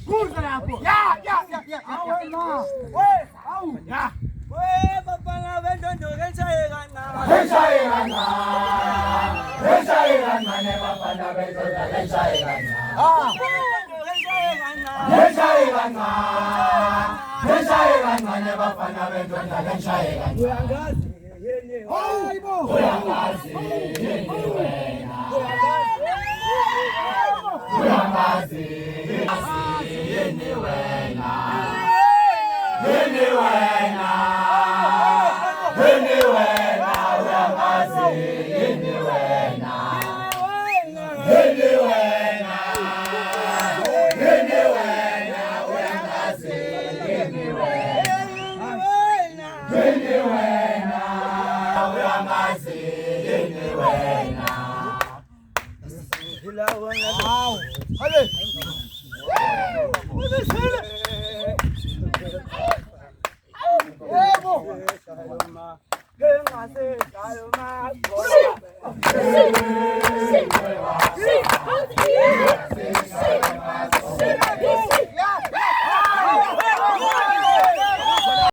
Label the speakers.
Speaker 1: Kuza hapo. Ya. Au ya.
Speaker 2: We bapana bendondo lenshayekana.
Speaker 3: Lenshayekana ne bapana bendondo lenshayekana. Lenshayekana ne bapana bendondo lenshayekana.
Speaker 2: Uyangazi yeni.
Speaker 3: Uyangazi yeni wena. Uyangazi yeni wena. Yeni wena. Yeni wena. Uyangazi yeni wena. Yeni wena. Yeni wena. Uyangazi yeni wena. Yeni wena. Uyangazi yeni wena.
Speaker 1: Au. Hadi.